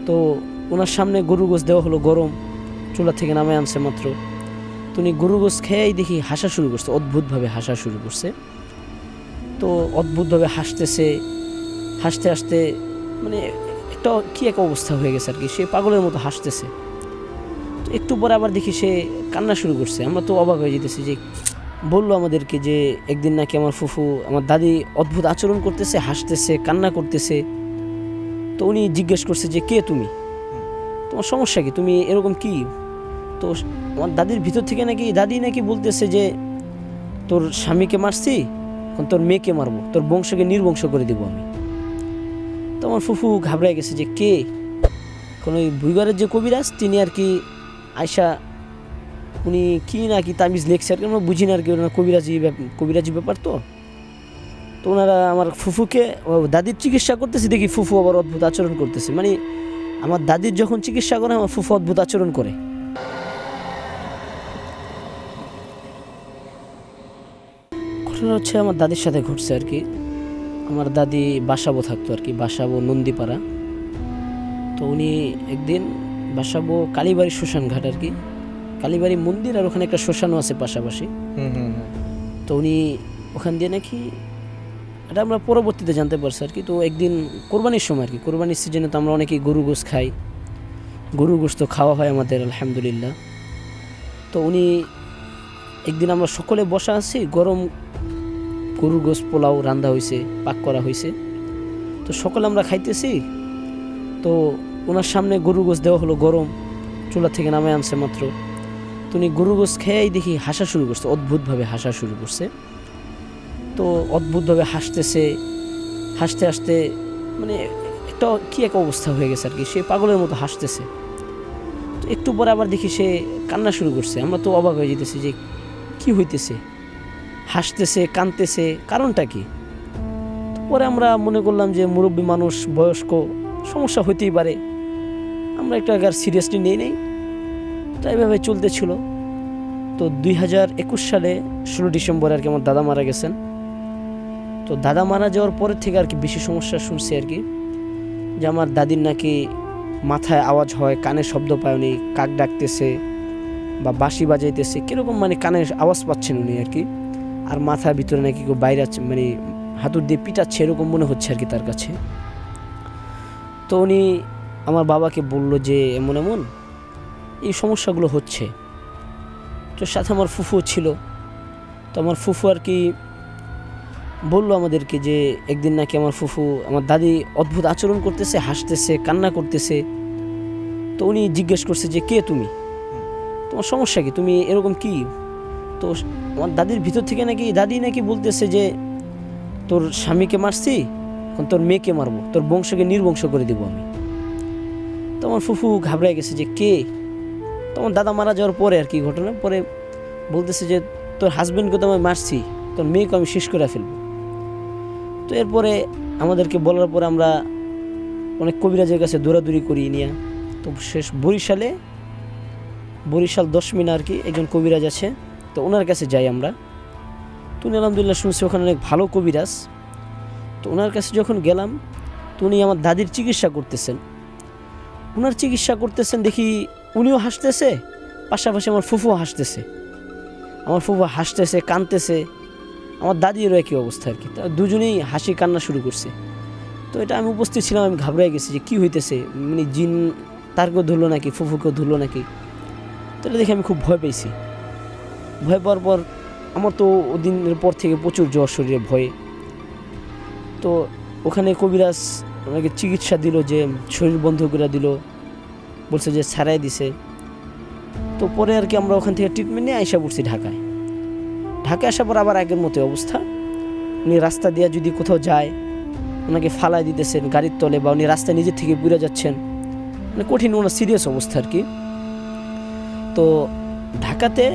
তো ওনার সামনে গরুর গোশ দেওয়া হলো, গরম চুলা থেকে নামে আনছে মাত্র। তো উনি গরুর গোশ খেয়েই দেখি হাসা শুরু করছে, অদ্ভুতভাবে হাসা শুরু করছে। তো অদ্ভুতভাবে হাসতেছে, হাসতে হাসতে মানে একটা কী এক অবস্থা হয়ে গেছে আর কি, সে পাগলের মতো হাসতেছে। তো একটু পরে আবার দেখি সে কান্না শুরু করছে। আমরা তো অবাক হয়ে যেতেছি যে বললো আমাদেরকে যে একদিন নাকি আমার ফুফু আমার দাদি অদ্ভুত আচরণ করতেছে, হাসতেছে, কান্না করতেছে। তো উনি জিজ্ঞেস করছে যে কে তুমি, তোমার সমস্যা কি, তুমি এরকম কি? তো আমার দাদির ভিতর থেকে নাকি দাদি নাকি বলতেছে যে তোর স্বামীকে মারছি, এখন তোর মেয়েকে মারবো, তোর বংশকে নির্বংশ করে দিব আমি। তো আমার ফুফু ঘাবড়ায় গেছে যে কে, কোন ওই বুইগরের যে কবিরাজ তিনি আর কি আয়সা, উনি কি না কি তামিজ লেখছে আর কি, আমরা বুঝি না আর কি, ওনার কবিরাজি ব্যাপার। তো ওনারা আমার ফুফুকে দাদির চিকিৎসা করতেছে, দেখি ফুফু আবার অদ্ভুত আচরণ করতেছে। মানে আমার দাদির যখন চিকিৎসা করে আমার ফুফু অদ্ভুত আচরণ করে। ঘটনা হচ্ছে আমার দাদির সাথে ঘটছে আর কি। আমার দাদি বাসাবো থাকতো আর কি, বাসাবো নন্দীপাড়া। তো উনি একদিন বাসাবো কালীবাড়ি শ্মশান ঘাট আর কি, কালীবাড়ি মন্দির আর ওখানে একটা শ্মশানও আছে পাশাপাশি। তো উনি ওখান দিয়ে নাকি, এটা আমরা পরবর্তীতে জানতে পারছি আর কি। তো একদিন কোরবানির সময় আর কি, কোরবানির সিজনে তো আমরা অনেকেই গরু গোশ খাই, গরু গোশ তো খাওয়া হয় আমাদের আলহামদুলিল্লাহ। তো উনি একদিন আমরা সকলে বসা আছি, গরম গরুর গোশ পোলাও রান্না হয়েছে, পাক করা হয়েছে। তো সকলে আমরা খাইতেছি। তো ওনার সামনে গরুর গোশ দেওয়া হলো, গরম চুলা থেকে নামে আনছে মাত্র। তো উনি গরুর গোশ খেয়েই দেখি হাসা শুরু করছে, অদ্ভুতভাবে হাসা শুরু করছে। তো অদ্ভুতভাবে হাসতেছে, হাসতে হাসতে মানে একটা কী এক অবস্থা হয়ে গেছে আর কি, সে পাগলের মতো হাসতেছে। তো একটু পরে আবার দেখি সে কান্না শুরু করছে। আমরা তো অবাক হয়ে যেতেছি যে কি হইতেছে, হাসতেছে, কাঁদতেছে, কারণটা কি? পরে আমরা মনে করলাম যে মুরব্বী মানুষ, বয়স্ক, সমস্যা হইতেই পারে, আমরা একটা আর সিরিয়াসলি নেই। তো এইভাবে চলতেছিল। তো 2021 সালে 16 ডিসেম্বর আর কি আমার দাদা মারা গেছেন। তো দাদা মারা যাওয়ার পরের থেকে আর কি বেশি সমস্যা শুনছি আর কি, যে আমার দাদির নাকি মাথায় আওয়াজ হয়, কানে শব্দ পায়, উনি কাক ডাকতেছে বা বাঁশি বাজাইতেছে, কীরকম মানে কানে আওয়াজ পাচ্ছেন উনি আর কি। আর মাথার ভিতরে নাকি কেউ বাইরে মানে হাতুড় দিয়ে পিটাচ্ছে, এরকম মনে হচ্ছে আর কি তার কাছে। তো উনি আমার বাবাকে বললো যে এমন এমন এই সমস্যাগুলো হচ্ছে। তো সাথে আমার ফুফু ছিল। তো আমার ফুফু আর কি বললো আমাদেরকে যে একদিন নাকি আমার ফুফু আমার দাদি অদ্ভুত আচরণ করতেছে, হাসতেছে, কান্না করতেছে। তো উনি জিজ্ঞেস করছে যে কে তুমি, তোমার সমস্যা কি, তুমি এরকম কি? তো আমার দাদির ভিতর থেকে নাকি দাদি নাকি বলতেছে যে তোর স্বামীকে মারছি, এখন তোর মেয়েকে মারবো, তোর বংশকে নির্বংশ করে দিব আমি। তো আমার ফুফু ঘাবড়ায় গেছে যে কে। তো আমার দাদা মারা যাওয়ার পরে আর কি ঘটনা, পরে বলতেছে যে তোর হাজব্যান্ডকে তো আমি মারছি, তোর মেয়েকে আমি শেষ করে ফেলবো। তো এরপরে আমাদেরকে বলার পরে আমরা অনেক কবিরাজের কাছে দৌড়াদৌড়ি করি নিয়ে। তো শেষ বরিশাল 10 মিনা আর কি একজন কবিরাজ আছে, তো ওনার কাছে যাই আমরা। তো উনি আলহামদুলিল্লাহ শুনছি ওখানে অনেক ভালো কবিরাজ। তো ওনার কাছে যখন গেলাম, তো উনি আমার দাদির চিকিৎসা করতেছেন। ওনার চিকিৎসা করতেছেন দেখি উনিও হাসতেছে, পাশাপাশি আমার ফুফুও হাসতেছে। আমার ফুফু হাসতেছে, কাঁদতেছে, আমার দাদিরও একই অবস্থা আর কি। তা দুজনেই হাসি কান্না শুরু করছে। তো এটা আমি উপস্থিত ছিলাম, আমি ঘাবড়াই গেছি যে কী হইতেছে, মানে জিন তারকেও ধরলো নাকি, ফুফুকেও ধরলো নাকি। তো এটা দেখে আমি খুব ভয় পেয়েছি। ভয় পাওয়ার পর আমার তো ওদিনের পর থেকে প্রচুর জ্বর শরীরে, ভয়ে। তো ওখানে কবিরাজ ওনাকে চিকিৎসা দিল, যে শরীর বন্ধ করে দিল, বলছে যে ছাড়াই দিছে। তো পরে আর কি আমরা ওখান থেকে ট্রিটমেন্ট নিয়ে আইসা পড়ছি ঢাকায়। ঢাকায় আসার পর আবার আগের মতো অবস্থা। উনি রাস্তা দিয়ে যদি কোথাও যায়, ওনাকে ফালাই দিতেছেন গাড়ির তলে, বা উনি রাস্তায় নিজের থেকে পুড়ে যাচ্ছেন, মানে কঠিন, ওনার সিরিয়াস অবস্থা আর কি। তো ঢাকাতে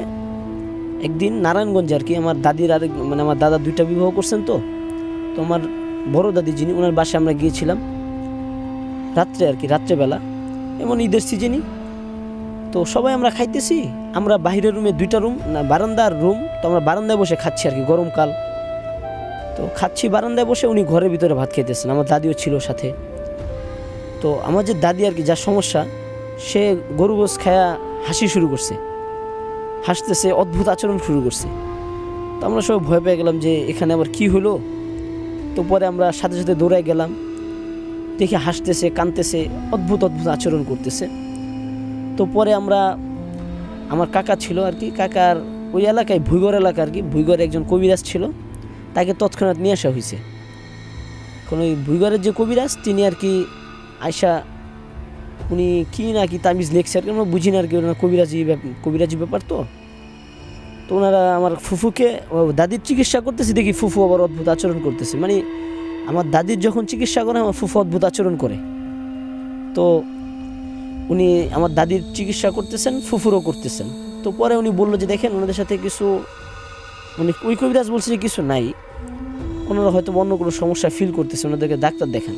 একদিন নারায়ণগঞ্জে আর কি আমার দাদির আরেক মানে আমার দাদা 2টা বিবাহ করছেন। তো আমার বড় দাদি যিনি, ওনার বাসায় আমরা গিয়েছিলাম রাত্রে আর কি, রাত্রেবেলা, এমন ঈদের সিজনই। তো সবাই আমরা খাইতেছি, আমরা বাহিরের রুমে 2টা রুম না, বারান্দার রুম। তো আমরা বারান্দায় বসে খাচ্ছি আর কি, গরমকাল। তো খাচ্ছি বারান্দায় বসে, উনি ঘরের ভিতরে ভাত খাইতেছেন, আমার দাদিও ছিল সাথে। তো আমার যে দাদি আর কি, যার সমস্যা, সে গরু গোস খায়া হাসি শুরু করছে, হাসতেছে, অদ্ভুত আচরণ শুরু করছে। তো আমরা সবাই ভয় পেয়ে গেলাম যে এখানে আবার কি হলো। তো পরে আমরা সাথে সাথে দৌড়ায় গেলাম, দেখে হাসতেছে, কাঁদতেছে, অদ্ভুত অদ্ভুত আচরণ করতেছে। তো পরে আমরা, আমার কাকা ছিল আর কি, কাকার ওই এলাকায় ভুইগড় এলাকা আর কি, ভুইগড়ে একজন কবিরাজ ছিল, তাকে তৎক্ষণাৎ নিয়ে আসা হয়েছে। কারণ ওই ভুইগড়ের যে কবিরাজ, তিনি আর কি আয়সা, উনি কি না কি তামিজ লেখছে আর কি, আমরা বুঝি না আর কি, ওনার কবিরাজি ব্যাপার। তো ওনারা আমার ফুফুকে, দাদির চিকিৎসা করতেছে, দেখি ফুফু আবার অদ্ভুত আচরণ করতেছে। মানে আমার দাদির যখন চিকিৎসা করে, আমার ফুফু অদ্ভুত আচরণ করে। তো উনি আমার দাদির চিকিৎসা করতেছেন, ফুফুরও করতেছেন। তো পরে উনি বললো যে দেখেন, ওনাদের সাথে কিছু, মানে ওই কবিরাজ বলছে যে কিছু নাই, ওনারা হয়তো অন্য কোনো সমস্যা ফিল করতেছে, ওনাদেরকে ডাক্তার দেখান।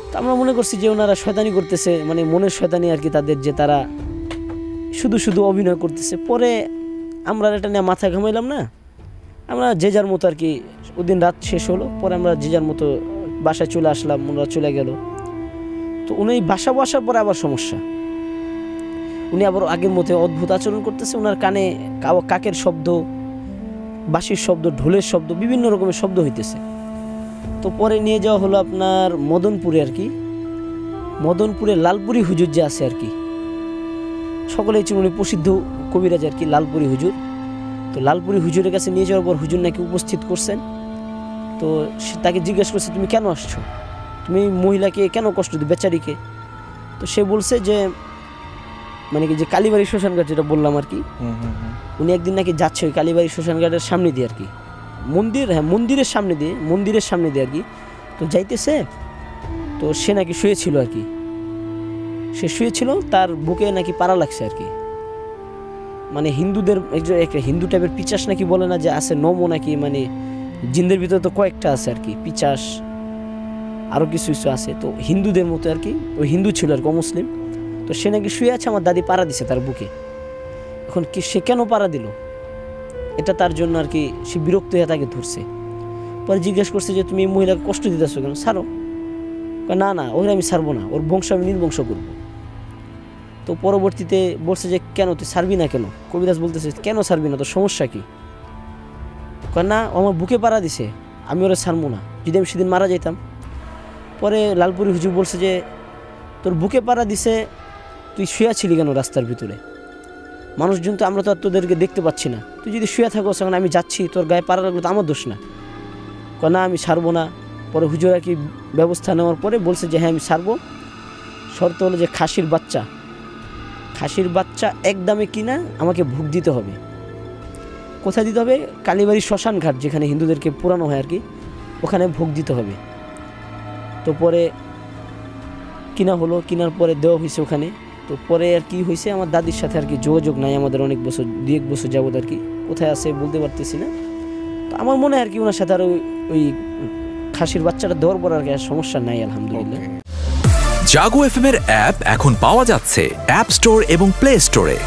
তো আমরা মনে করছি যে ওনারা শয়তানি করতেছে, মানে মনের শয়তানি আর কি তাদের, যে তারা শুধু শুধু অভিনয় করতেছে। পরে আমরা এটা নিয়ে মাথা ঘামাইলাম না, আমরা যে যার মতো আর কি, ওদিন রাত শেষ হলো, পরে আমরা যে যার মতো বাসায় চলে আসলাম, ওনারা চলে গেল। তো উনি বাসা বসার পরে আবার সমস্যা, উনি আবার আগের মতো অদ্ভুত আচরণ করতেছে। ওনার কানে কাকের শব্দ, বাঁশির শব্দ, ঢোলের শব্দ, বিভিন্ন রকমের শব্দ হইতেছে। তো পরে নিয়ে যাওয়া হলো আপনার মদনপুরে আর কি, মদনপুরে লালপুরি হুজুর যে আছে আর কি, সকলেই চিনুন, উনি প্রসিদ্ধ কবিরাজ আর কি, লালপুরি হুজুর। তো লালপুরি হুজুরের কাছে নিয়ে যাওয়ার পর হুজুর নাকি উপস্থিত করছেন। তো সে তাকে জিজ্ঞেস করছে, তুমি কেন আসছো, তুমি মহিলাকে কেন কষ্ট দিও, বেচারিকে? তো সে বলছে যে, মানে কি, যে কালীবাড়ি শ্মশানঘাট যেটা বললাম আর কি, উনি একদিন নাকি যাচ্ছে ওই কালীবাড়ি শ্মশানঘাটের সামনে দিয়ে আর কি, মন্দির, হ্যাঁ মন্দিরের সামনে দিয়ে আর কি। তো যাইতেছে, তো সে নাকি শুয়েছিল আর কি, সে শুয়েছিল, তার বুকে নাকি পাড়া লাগছে আর কি। মানে হিন্দুদের একটা হিন্দু টাইপের পিচাস নাকি বলে না, যে আছে নমো নাকি, মানে জিনদের ভিতরে তো কয়েকটা আছে আর কি, পিচাস আরও কিছু কিছু আছে। তো হিন্দুদের মতো আর কি, ওই হিন্দু ছিল আর কি, অমুসলিম। তো সে নাকি শুয়ে আছে, আমার দাদি পাড়া দিছে তার বুকে। এখন কি সে কেন পাড়া দিল, এটা তার জন্য আর কি, সে বিরক্ত হয়ে তাকে ধরছে। পরে জিজ্ঞেস করছে যে তুমি এই মহিলাকে কষ্ট দিতেছো কেন, ছাড়ো। না না, ওর আমি ছাড়বো না, ওর বংশ আমি নির্বংশ করবো। তো পরবর্তীতে বলছে যে কেন তুই ছাড়বি না কেন? কবিরাজ বলতেছে কেন ছাড়বি না, তোর সমস্যা কি? না, আমার বুকে পাড়া দিছে, আমি ওরা ছাড়বো না, যদি আমি সেদিন মারা যেতাম। পরে লালপুরি হুজুর বলছে যে তোর বুকে পাড়া দিছে, তুই শুয়ে ছিলি কেন রাস্তার ভিতরে? মানুষজন তো, আমরা তো আর তোদেরকে দেখতে পাচ্ছি না, তুই যদি শুয়ে থাকো, এখন আমি যাচ্ছি, তোর গায়ে পাড়া লাগলো তো আমার দোষ না। না আমি ছাড়বো না। পরে হুজুর আর কি ব্যবস্থা নেওয়ার পরে বলছে যে হ্যাঁ আমি ছাড়বো, শর্ত হলো যে খাসির বাচ্চা একদমে কিনা আমাকে ভোগ দিতে হবে। কোথায় দিতে হবে? কালীবাড়ি শ্মশান ঘাট, যেখানে হিন্দুদেরকে পোড়ানো হয় আর কি, ওখানে ভোগ দিতে হবে। তো পরে কিনা হলো, কেনার পরে দেওয়া হয়েছে ওখানে। তো পরে আর কি হয়েছে, আমার দাদির সাথে আর কি যোগাযোগ নাই আমাদের অনেক বছর, 2-1 বছর যাবত আর কি, কোথায় আছে বলতে পারতেছি না। তো আমার মনে হয় আর কি ওনার সাথে আর ওই খাসির বাচ্চাটা দেওয়ার পর আর কি সমস্যা নাই, আলহামদুলিল্লাহ। জাগো এফএম এর অ্যাপ এখন পাওয়া যাচ্ছে অ্যাপ স্টোর এবং প্লে স্টোরে।